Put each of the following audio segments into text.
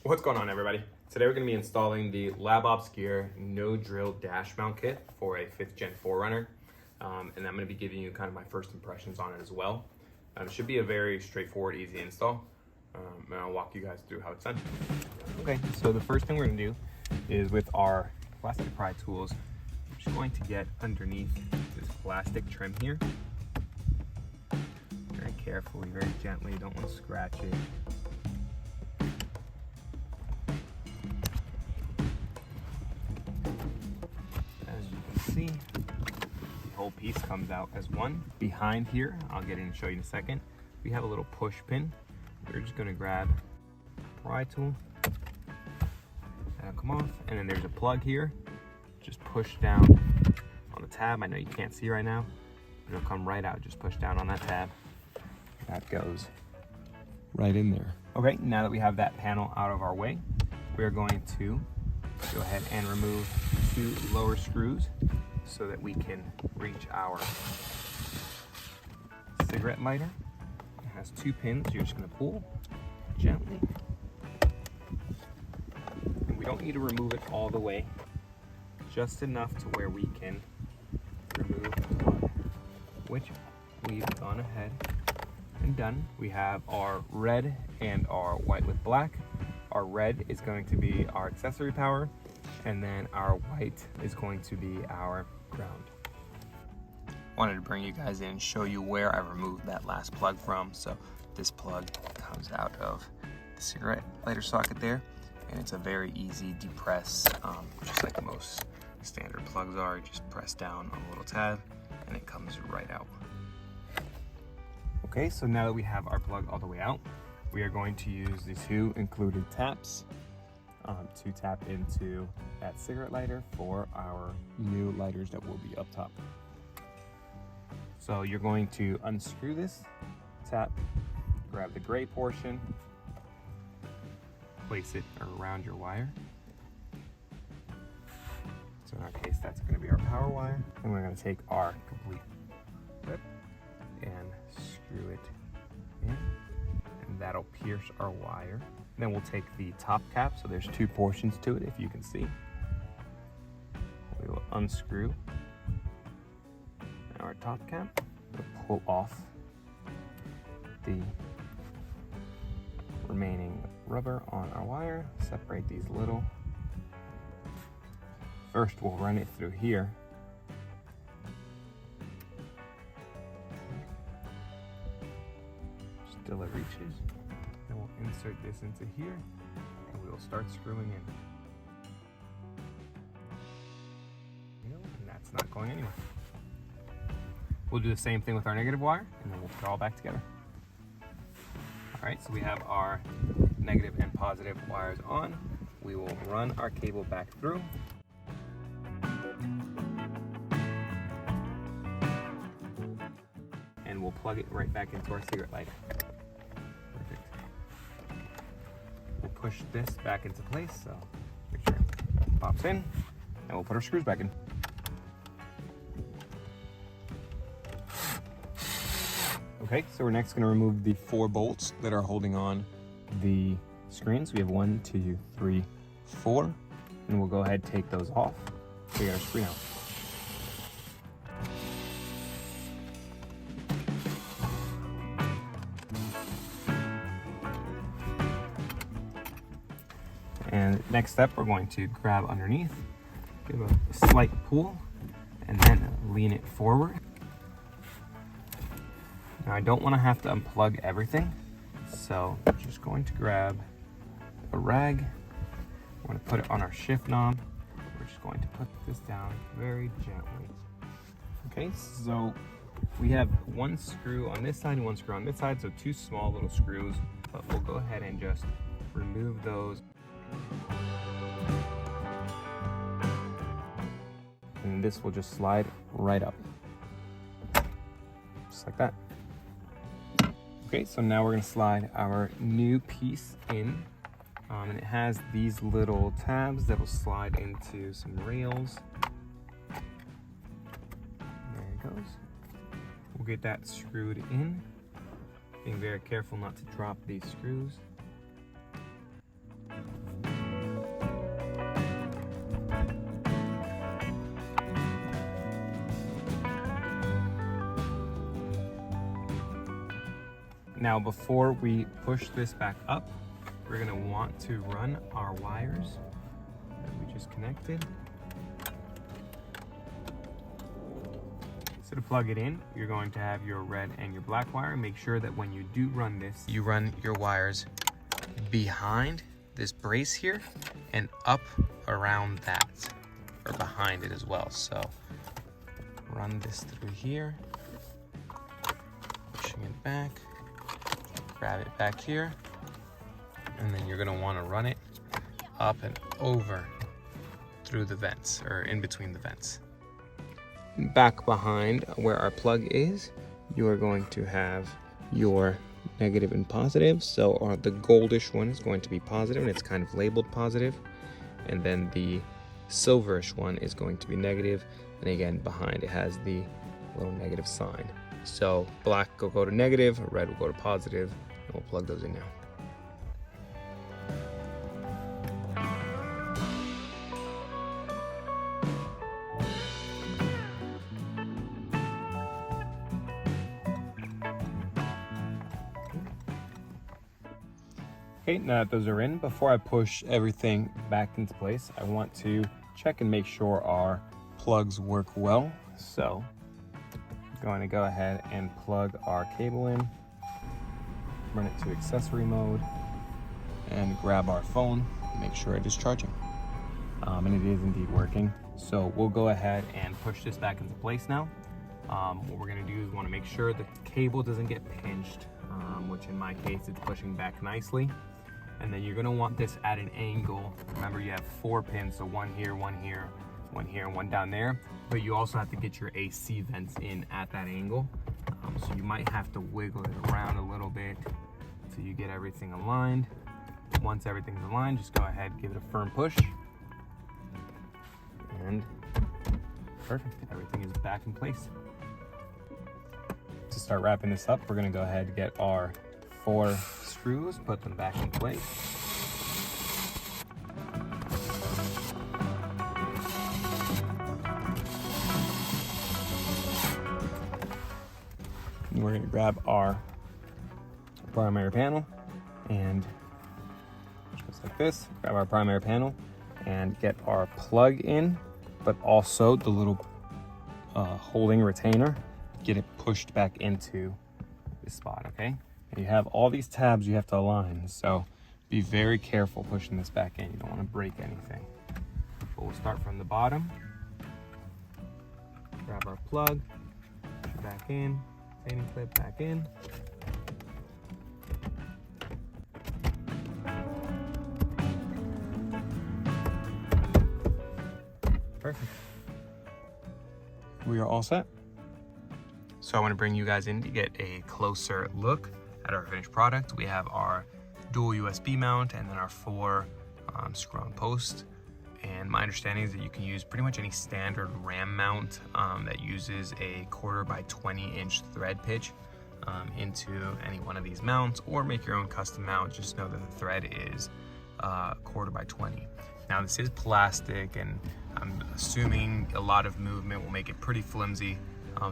What's going on, everybody? Today we're going to be installing the Lab Ops Gear no drill dash mount kit for a 5th gen 4Runner, and I'm going to be giving you kind of my first impressions on it as well. It should be a very straightforward, easy install, and I'll walk you guys through how it's done. Okay, so the first thing we're going to do is with our plastic pry tools, I'm just going to get underneath this plastic trim here. Very carefully, very gently, you don't want to scratch it. See, the whole piece comes out as one. Behind here, I'll get in and show you in a second, we have a little push pin. We're just going to grab a pry tool, that'll come off, and then there's a plug here. Just push down on the tab. I know you can't see right now, but it'll come right out. Just push down on that tab. That goes right in there. Okay, now that we have that panel out of our way, we are going to go ahead and remove 2 lower screws so that we can reach our cigarette lighter. It has 2 pins. You're just going to pull gently. And we don't need to remove it all the way, just enough to where we can remove the plug, which we've gone ahead and done. We have our red and our white with black. Our red is going to be our accessory power, and then our white is going to be our ground. Wanted to bring you guys in and show you where I removed that last plug from. So this plug comes out of the cigarette lighter socket there, and it's a very easy depress, just like most standard plugs are. You just press down on a little tab and it comes right out. Okay, so now that we have our plug all the way out, we are going to use the 2 included taps to tap into that cigarette lighter for our new lighters that will be up top. So you're going to unscrew this tap, grab the gray portion, place it around your wire. So in our case, that's going to be our power wire. And we're going to take our complete clip and screw it in. That'll pierce our wire. Then we'll take the top cap, so there's 2 portions to it, if you can see. We will unscrew our top cap. We'll pull off the remaining rubber on our wire, separate these little. First, we'll run it through here. Till it reaches. Then we'll insert this into here and we'll start screwing in. And that's not going anywhere. We'll do the same thing with our negative wire and then we'll put it all back together. Alright, so we have our negative and positive wires on. We will run our cable back through. And we'll plug it right back into our cigarette lighter. Push this back into place, so make sure it pops in, and we'll put our screws back in. Okay, so we're next going to remove the 4 bolts that are holding on the screens. We have 1, 2, 3, 4, and we'll go ahead and take those off to get our screen out. And next step, we're going to grab underneath, give a slight pull, and then lean it forward. Now I don't want to have to unplug everything, so I'm just going to grab a rag. We're going to put it on our shift knob. We're just going to put this down very gently. Okay, so we have 1 screw on this side and 1 screw on this side, so 2 small little screws, but we'll go ahead and just remove those. And this will just slide right up, just like that. Okay, so now we're going to slide our new piece in, and it has these little tabs that will slide into some rails. There it goes. We'll get that screwed in, being very careful not to drop these screws. Now before we push this back up, we're gonna want to run our wires that we just connected. So to plug it in, you're going to have your red and your black wire. Make sure that when you do run this, you run your wires behind this brace here and up around that, or behind it as well. So run this through here, pushing it back, grab it back here, and then you're gonna wanna run it up and over through the vents, or in between the vents. Back behind where our plug is, you are going to have your negative and positive. So the goldish one is going to be positive, and it's kind of labeled positive. And then the silverish one is going to be negative. And again, behind it has the little negative sign. So black will go to negative, red will go to positive, and we'll plug those in now. Okay, now that those are in, before I push everything back into place, I want to check and make sure our plugs work well. So I'm going to go ahead and plug our cable in, run it to accessory mode, and grab our phone, make sure it is charging. And it is indeed working. So we'll go ahead and push this back into place now. What we're gonna do is wanna make sure the cable doesn't get pinched, which in my case, it's pushing back nicely. And then you're gonna want this at an angle. Remember, you have 4 pins, so one here, one here, one here, and one down there. But you also have to get your AC vents in at that angle. So you might have to wiggle it around a little bit until you get everything aligned. Once everything's aligned, just go ahead, give it a firm push. And perfect, everything is back in place. To start wrapping this up, we're gonna go ahead and get our 4 screws, put them back in place. And we're going to grab our primary panel and just like this, grab our primary panel and get our plug in, but also the little holding retainer, get it pushed back into this spot, okay? And you have all these tabs you have to align, so be very careful pushing this back in. You don't want to break anything. But we'll start from the bottom. Grab our plug, push it back in, retaining clip back in. Perfect. We are all set. So I want to bring you guys in to get a closer look at our finished product. We have our dual USB mount and then our 4 screw-on post. And my understanding is that you can use pretty much any standard RAM mount that uses a 1/4 by 20 inch thread pitch into any one of these mounts, or make your own custom mount. Just know that the thread is 1/4 by 20. Now this is plastic, and I'm assuming a lot of movement will make it pretty flimsy.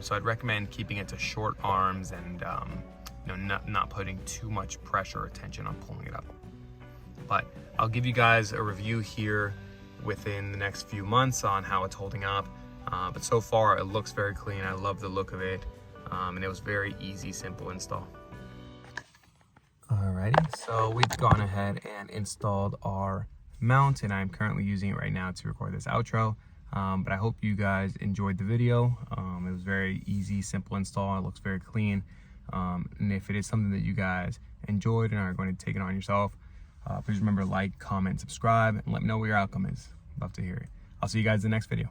So I'd recommend keeping it to short arms and not putting too much pressure or tension on pulling it up. But I'll give you guys a review here within the next few months on how it's holding up. But so far it looks very clean. I love the look of it. And it was very easy, simple install. Alrighty, so we've gone ahead and installed our mount, and I'm currently using it right now to record this outro. But I hope you guys enjoyed the video. It was very easy, simple install. It looks very clean. And if it is something that you guys enjoyed and are going to take it on yourself, please remember to like, comment, subscribe, and let me know what your outcome is. Love to hear it. I'll see you guys in the next video.